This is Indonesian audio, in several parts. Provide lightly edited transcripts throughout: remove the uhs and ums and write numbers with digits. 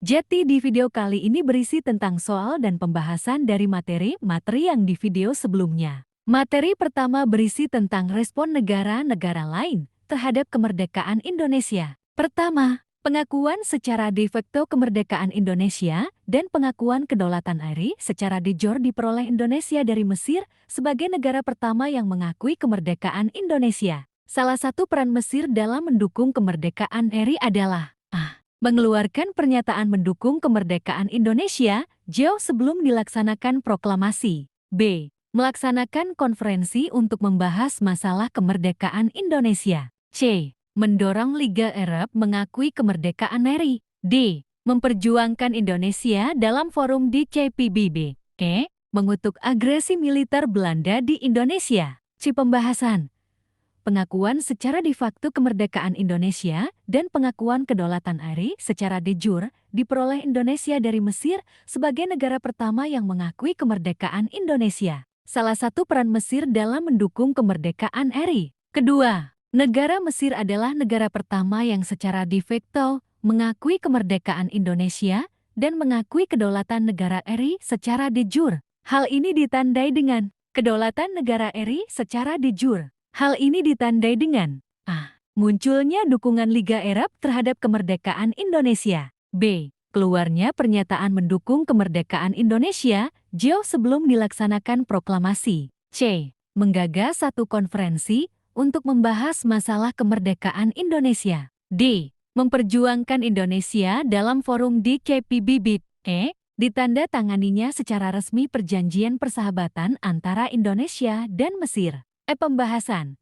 Jadi di video kali ini berisi tentang soal dan pembahasan dari materi yang di video sebelumnya. Materi pertama berisi tentang respon negara-negara lain terhadap kemerdekaan Indonesia. Pertama, pengakuan secara de facto kemerdekaan Indonesia dan pengakuan kedaulatan RI secara de jure diperoleh Indonesia dari Mesir sebagai negara pertama yang mengakui kemerdekaan Indonesia. Salah satu peran Mesir dalam mendukung kemerdekaan RI adalah mengeluarkan pernyataan mendukung kemerdekaan Indonesia jauh sebelum dilaksanakan proklamasi. B. Melaksanakan konferensi untuk membahas masalah kemerdekaan Indonesia. C. Mendorong Liga Arab mengakui kemerdekaan RI. D. Memperjuangkan Indonesia dalam forum di CPBB. E. Mengutuk agresi militer Belanda di Indonesia. C. Pembahasan pengakuan secara de facto kemerdekaan Indonesia dan pengakuan kedaulatan RI secara de jure diperoleh Indonesia dari Mesir sebagai negara pertama yang mengakui kemerdekaan Indonesia. Salah satu peran Mesir dalam mendukung kemerdekaan RI. Kedua, negara Mesir adalah negara pertama yang secara de facto mengakui kemerdekaan Indonesia dan mengakui kedaulatan negara RI secara de jure. Hal ini ditandai dengan kedaulatan negara RI secara de jure. Hal ini ditandai dengan munculnya dukungan Liga Arab terhadap kemerdekaan Indonesia. B. Keluarnya pernyataan mendukung kemerdekaan Indonesia jauh sebelum dilaksanakan proklamasi. C. Menggagas satu konferensi untuk membahas masalah kemerdekaan Indonesia. D. Memperjuangkan Indonesia dalam forum di CPBB. E. Ditandatanganinya secara resmi perjanjian persahabatan antara Indonesia dan Mesir. Pembahasan.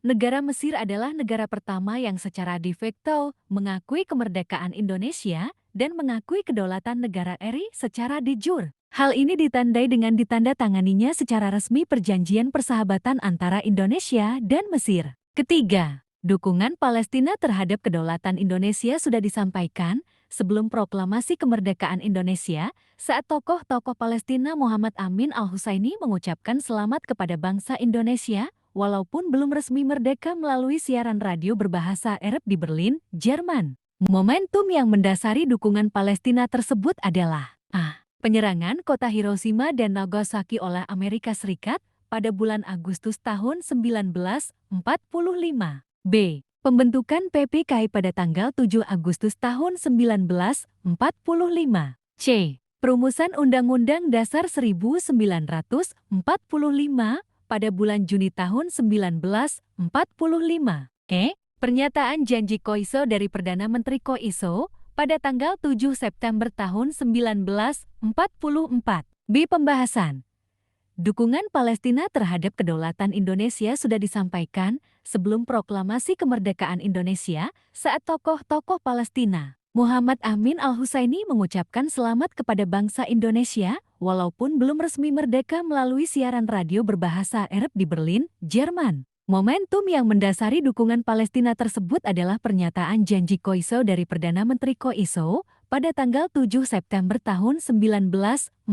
Negara Mesir adalah negara pertama yang secara de facto mengakui kemerdekaan Indonesia dan mengakui kedaulatan negara RI secara de jure. Hal ini ditandai dengan ditandatanganinya secara resmi perjanjian persahabatan antara Indonesia dan Mesir. Ketiga, dukungan Palestina terhadap kedaulatan Indonesia sudah disampaikan sebelum proklamasi kemerdekaan Indonesia saat tokoh-tokoh Palestina Muhammad Amin Al-Husseini mengucapkan selamat kepada bangsa Indonesia walaupun belum resmi merdeka melalui siaran radio berbahasa Arab di Berlin, Jerman. Momentum yang mendasari dukungan Palestina tersebut adalah penyerangan kota Hiroshima dan Nagasaki oleh Amerika Serikat pada bulan Agustus tahun 1945. B. Pembentukan PPKI pada tanggal 7 Agustus tahun 1945. C. Perumusan Undang-Undang Dasar 1945 pada bulan Juni tahun 1945. E. Pernyataan janji Koiso dari Perdana Menteri Koiso pada tanggal 7 September tahun 1944. B. Pembahasan. Dukungan Palestina terhadap kedaulatan Indonesia sudah disampaikan sebelum proklamasi kemerdekaan Indonesia saat tokoh-tokoh Palestina Muhammad Amin Al-Husseini mengucapkan selamat kepada bangsa Indonesia walaupun belum resmi merdeka melalui siaran radio berbahasa Arab di Berlin, Jerman. Momentum yang mendasari dukungan Palestina tersebut adalah pernyataan janji Koiso dari Perdana Menteri Koiso pada tanggal 7 September tahun 1944.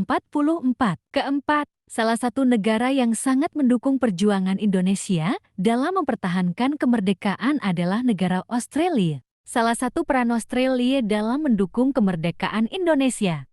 Keempat, salah satu negara yang sangat mendukung perjuangan Indonesia dalam mempertahankan kemerdekaan adalah negara Australia. Salah satu peran Australia dalam mendukung kemerdekaan Indonesia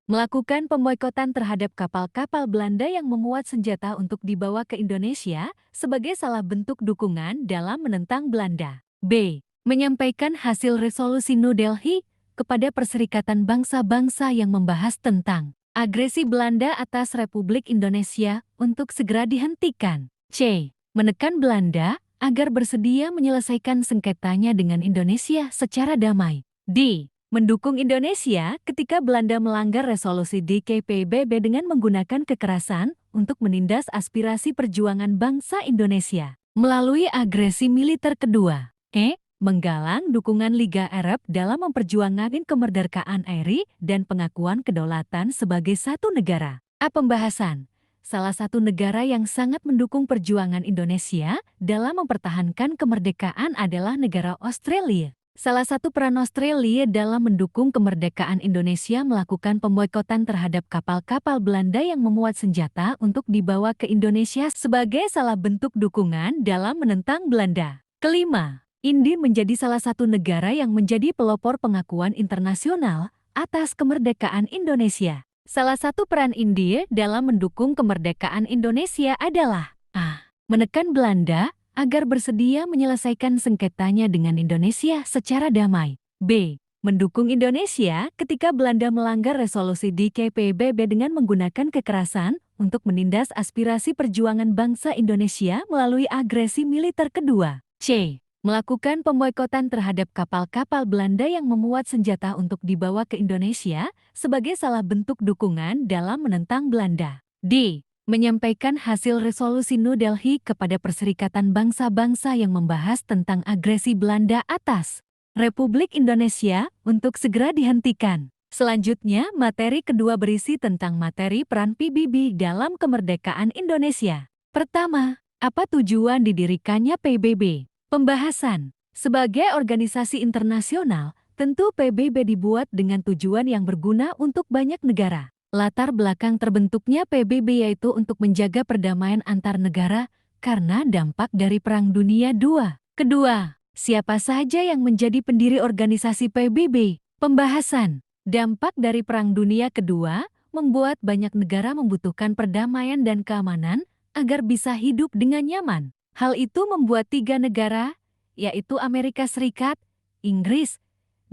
melakukan pemboikotan terhadap kapal-kapal Belanda yang memuat senjata untuk dibawa ke Indonesia sebagai salah bentuk dukungan dalam menentang Belanda. B. Menyampaikan hasil resolusi New Delhi kepada Perserikatan Bangsa-Bangsa yang membahas tentang agresi Belanda atas Republik Indonesia untuk segera dihentikan. C. Menekan Belanda agar bersedia menyelesaikan sengketanya dengan Indonesia secara damai. D. Mendukung Indonesia ketika Belanda melanggar resolusi DKPBB dengan menggunakan kekerasan untuk menindas aspirasi perjuangan bangsa Indonesia melalui agresi militer kedua. E. Menggalang dukungan Liga Arab dalam memperjuangkan kemerdekaan RI dan pengakuan kedaulatan sebagai satu negara. A. Pembahasan. Salah satu negara yang sangat mendukung perjuangan Indonesia dalam mempertahankan kemerdekaan adalah negara Australia. Salah satu peran Australia dalam mendukung kemerdekaan Indonesia melakukan pemboikotan terhadap kapal-kapal Belanda yang memuat senjata untuk dibawa ke Indonesia sebagai salah bentuk dukungan dalam menentang Belanda. Kelima, India menjadi salah satu negara yang menjadi pelopor pengakuan internasional atas kemerdekaan Indonesia. Salah satu peran India dalam mendukung kemerdekaan Indonesia adalah A. Menekan Belanda agar bersedia menyelesaikan sengketanya dengan Indonesia secara damai. B. Mendukung Indonesia ketika Belanda melanggar resolusi DKPBB dengan menggunakan kekerasan untuk menindas aspirasi perjuangan bangsa Indonesia melalui agresi militer kedua. C. Melakukan pemboikotan terhadap kapal-kapal Belanda yang memuat senjata untuk dibawa ke Indonesia sebagai salah bentuk dukungan dalam menentang Belanda. D. Menyampaikan hasil resolusi New Delhi kepada Perserikatan Bangsa-Bangsa yang membahas tentang agresi Belanda atas Republik Indonesia untuk segera dihentikan. Selanjutnya, materi kedua berisi tentang materi peran PBB dalam kemerdekaan Indonesia. Pertama, apa tujuan didirikannya PBB? Pembahasan. Sebagai organisasi internasional, tentu PBB dibuat dengan tujuan yang berguna untuk banyak negara. Latar belakang terbentuknya PBB yaitu untuk menjaga perdamaian antar negara karena dampak dari Perang Dunia II. Kedua, siapa saja yang menjadi pendiri organisasi PBB? Pembahasan. Dampak dari Perang Dunia Kedua membuat banyak negara membutuhkan perdamaian dan keamanan agar bisa hidup dengan nyaman. Hal itu membuat 3 negara, yaitu Amerika Serikat, Inggris,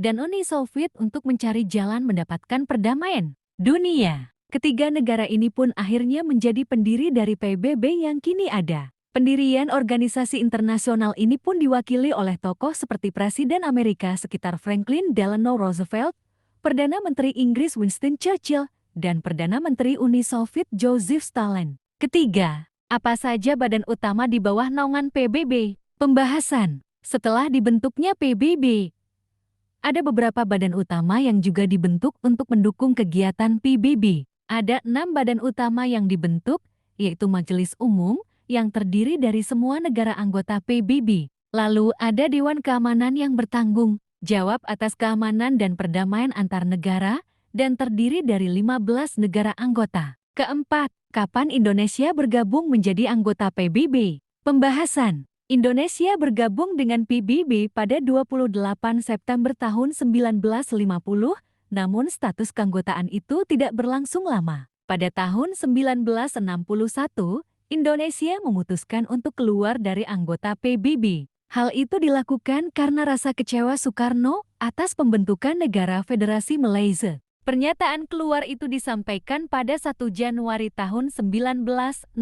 dan Uni Soviet untuk mencari jalan mendapatkan perdamaian dunia. Ketiga negara ini pun akhirnya menjadi pendiri dari PBB yang kini ada. Pendirian organisasi internasional ini pun diwakili oleh tokoh seperti Presiden Amerika sekitar Franklin Delano Roosevelt, Perdana Menteri Inggris Winston Churchill, dan Perdana Menteri Uni Soviet Joseph Stalin. Ketiga, apa saja badan utama di bawah naungan PBB? Pembahasan. Setelah dibentuknya PBB, ada beberapa badan utama yang juga dibentuk untuk mendukung kegiatan PBB. Ada 6 badan utama yang dibentuk, yaitu Majelis Umum, yang terdiri dari semua negara anggota PBB. Lalu ada Dewan Keamanan yang bertanggung jawab atas keamanan dan perdamaian antar negara, dan terdiri dari 15 negara anggota. Keempat, kapan Indonesia bergabung menjadi anggota PBB? Pembahasan. Indonesia bergabung dengan PBB pada 28 September tahun 1950, namun status keanggotaan itu tidak berlangsung lama. Pada tahun 1961, Indonesia memutuskan untuk keluar dari anggota PBB. Hal itu dilakukan karena rasa kecewa Soekarno atas pembentukan negara Federasi Malaysia. Pernyataan keluar itu disampaikan pada 1 Januari tahun 1965.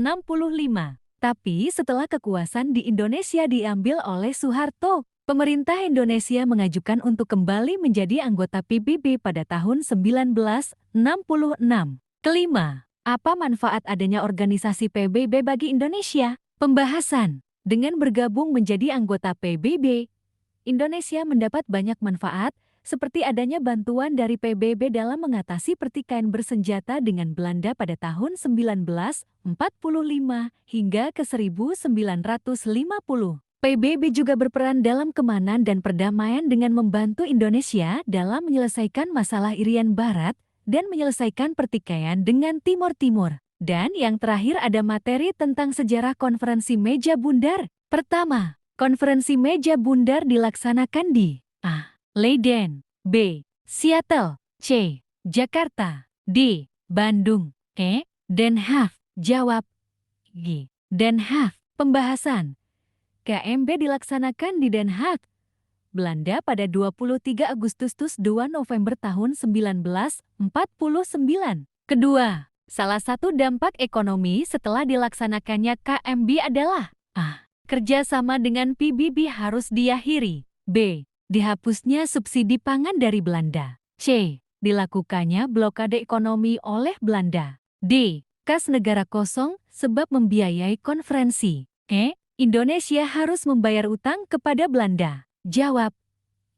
Tapi setelah kekuasaan di Indonesia diambil oleh Soeharto, pemerintah Indonesia mengajukan untuk kembali menjadi anggota PBB pada tahun 1966. Kelima, apa manfaat adanya organisasi PBB bagi Indonesia? Pembahasan. Dengan bergabung menjadi anggota PBB, Indonesia mendapat banyak manfaat, seperti adanya bantuan dari PBB dalam mengatasi pertikaian bersenjata dengan Belanda pada tahun 1945 hingga ke 1950. PBB juga berperan dalam keamanan dan perdamaian dengan membantu Indonesia dalam menyelesaikan masalah Irian Barat dan menyelesaikan pertikaian dengan Timur Timur. Dan yang terakhir ada materi tentang sejarah konferensi meja bundar. Pertama, konferensi meja bundar dilaksanakan di A. Leiden, B. Seattle, C. Jakarta, D. Bandung, E. Den Haag. Jawab G. Den Haag. Pembahasan. KMB dilaksanakan di Den Haag, Belanda pada 23 Agustus 2 November tahun 1949. Kedua, salah satu dampak ekonomi setelah dilaksanakannya KMB adalah A. Kerjasama dengan PBB harus diakhiri. B. Dihapusnya subsidi pangan dari Belanda. C. Dilakukannya blokade ekonomi oleh Belanda. D. Kas negara kosong sebab membiayai konferensi. E. Indonesia harus membayar utang kepada Belanda. Jawab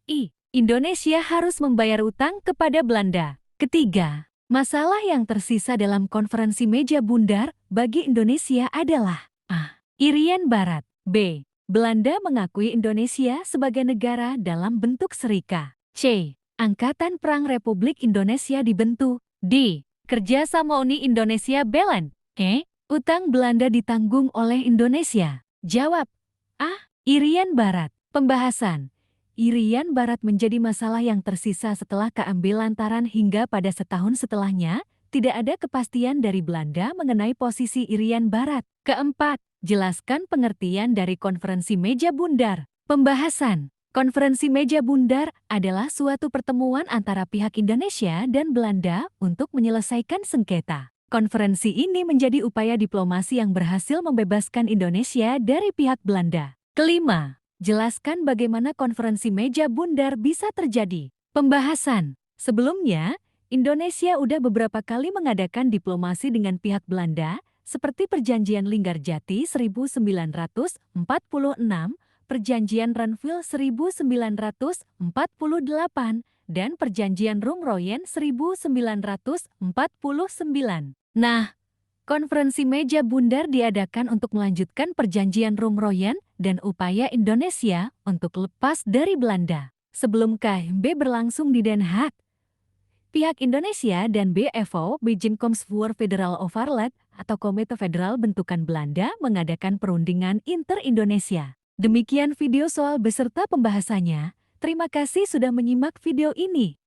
I. Indonesia harus membayar utang kepada Belanda. Ketiga, masalah yang tersisa dalam konferensi meja bundar bagi Indonesia adalah A. Irian Barat. B. Belanda mengakui Indonesia sebagai negara dalam bentuk serika. C. Angkatan Perang Republik Indonesia dibentuk. D. Kerjasama Uni Indonesia Beland. E. Utang Belanda ditanggung oleh Indonesia. Jawab A. Irian Barat. Pembahasan. Irian Barat menjadi masalah yang tersisa setelah keambil lantaran hingga pada setahun setelahnya, tidak ada kepastian dari Belanda mengenai posisi Irian Barat. Keempat, jelaskan pengertian dari konferensi meja bundar. Pembahasan. Konferensi meja bundar adalah suatu pertemuan antara pihak Indonesia dan Belanda untuk menyelesaikan sengketa. Konferensi ini menjadi upaya diplomasi yang berhasil membebaskan Indonesia dari pihak Belanda. Kelima, jelaskan bagaimana konferensi meja bundar bisa terjadi. Pembahasan. Sebelumnya, Indonesia udah beberapa kali mengadakan diplomasi dengan pihak Belanda, seperti Perjanjian Linggarjati 1946, Perjanjian Renville 1948, dan Perjanjian Rumroyen 1949. Nah, konferensi meja bundar diadakan untuk melanjutkan Perjanjian Rumroyen dan upaya Indonesia untuk lepas dari Belanda. Sebelum KMB berlangsung di Den Haag, pihak Indonesia dan BFO Bijeenkomst Federal Overleg atau Komite Federal bentukan Belanda mengadakan perundingan inter-Indonesia. Demikian video soal beserta pembahasannya. Terima kasih sudah menyimak video ini.